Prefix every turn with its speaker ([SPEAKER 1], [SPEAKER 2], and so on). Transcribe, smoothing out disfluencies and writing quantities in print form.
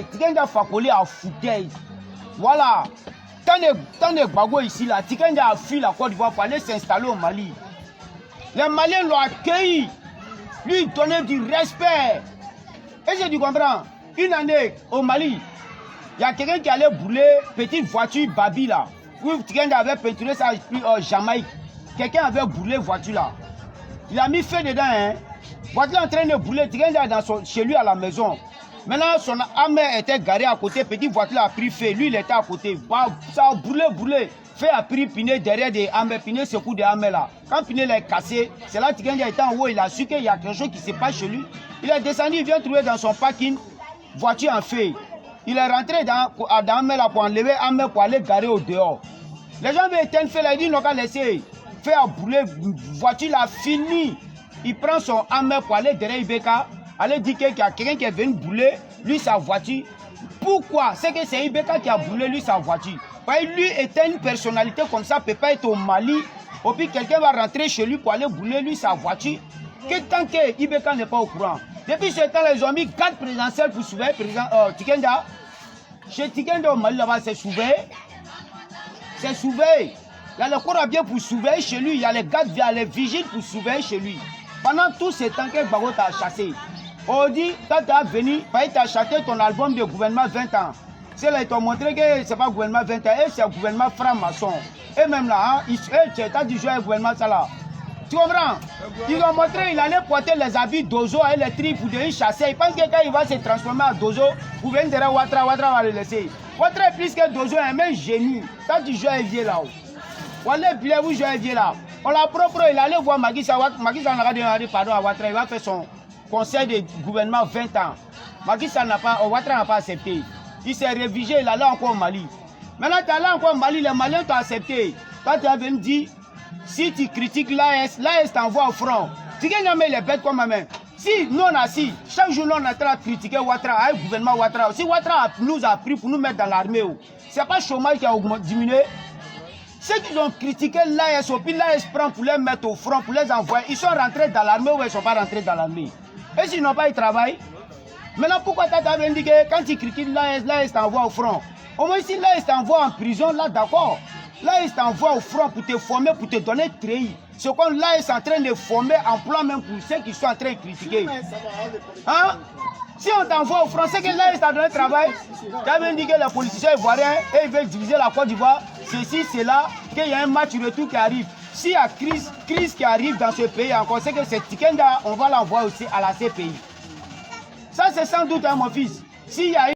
[SPEAKER 1] Tikenda Fakoli a foutaise. Voilà. Tant de Bago ici, là, Tikenda a fui la Côte d'Ivoire pour aller s'installer au Mali. Les Maliens l'ont accueilli, lui donner du respect. Et je dis, comprends, une année au Mali, il y a quelqu'un qui allait brûler petite voiture Babi là. Où Tikenda avait peinturé ça en Jamaïque. Quelqu'un avait brûlé voiture là. Il a mis feu dedans, hein. Voiture en train de brûler, Tikenda est chez lui à la maison. Maintenant, son arme était garée à côté, petite voiture a pris feu, lui il était à côté. Ça a brûlé. Fait a pris Piné derrière des armes, Piné secoue des armes là. Quand Piné l'a cassé, c'est là que Tikenda était en haut, il a su qu'il y a quelque chose qui se passe chez lui. Il est descendu, il vient trouver dans son parking, voiture en feu. Il est rentré dans l'arme là pour enlever l'arme pour aller garer au dehors. Les gens veulent éteindre feu là, ils disent non, qu'à laisser. Fait à brûler, voiture là fini. Il prend son arme pour aller derrière Ibeka, aller dire qu'il y a quelqu'un qui est venu brûler, lui sa voiture. Pourquoi? C'est que c'est Ibeka qui a brûlé lui sa voiture. Parce que lui était une personnalité comme ça, peut pas être au Mali. Et puis quelqu'un va rentrer chez lui pour aller brûler lui sa voiture. Que tant que Ibeka n'est pas au courant. Depuis ce temps, ils ont mis 4 présidentielles pour sauver président Tikenda. Chez Tikenda au Mali là-bas, c'est sauvé. C'est sauvé. Il y a le corps à bien pour surveiller chez lui. Il y a les gardes, il y a les vigiles pour surveiller chez lui. Pendant tout ce temps que Bago t'a chassé. On dit, quand tu as venu, tu as acheté ton album de gouvernement 20 ans. C'est là, ils t'ont montré que ce n'est pas gouvernement 20 ans, c'est un gouvernement franc-maçon. Et même là, tu as dit jouer un gouvernement ça là. Tu comprends? Ils ont montré, il allait porter les habits d'Ozo électriques pour les chasser. Il pense que quand il va se transformer en Dozo, vous venez derrière Ouattara, Ouattara va le laisser. Ouattara est plus que Dozo, un même génie. Quand tu joues un vieux là-haut. Voilà, puis vous jouez un vieux là. On l'a propre, il allait voir Macky Sall. Macky Sall n'a pas dit pardon à Ouattara, il va faire son conseil de gouvernement 20 ans. Macky Sall n'a pas, Ouattara n'a pas accepté. Il s'est révisé, il allait encore au Mali. Maintenant, tu es allé encore au Mali, les Maliens t'ont accepté. Quand tu avais dit, si tu critiques l'AS, l'AS t'envoie au front. Tu gagnes jamais les bêtes comme ma main. Si nous on a si, chaque jour nous on est en train de critiquer Ouattara, le gouvernement Ouattara. Si Ouattara nous a pris pour nous mettre dans l'armée, ce n'est pas le chômage qui a diminué. Ceux qui ont critiqué l'AS, puis l'AS prend pour les mettre au front, pour les envoyer, ils sont rentrés dans l'armée ou ils ne sont pas rentrés dans l'armée. Et s'ils n'ont pas eu travail, maintenant pourquoi tu as indiqué quand tu critiques l'AS t'envoie au front? Au moins si l'AS t'envoie en prison, là d'accord. L'AS t'envoie au front pour te former, pour te donner treillis. C'est comme l'AS est en train de former emploi même pour ceux qui sont en train de critiquer. Hein? Si on t'envoie au front, c'est que l'AS t'a donné travail. Tu as bien dit que les politiciens ivoiriens, ils veulent diviser la Côte d'Ivoire. Ceci, c'est là, qu'il y a un match retour qui arrive. S'il y a crise qui arrive dans ce pays encore, c'est que c'est Tikenda, on va l'envoyer aussi à la CPI. Ça, c'est sans doute, hein, mon fils. S'il y a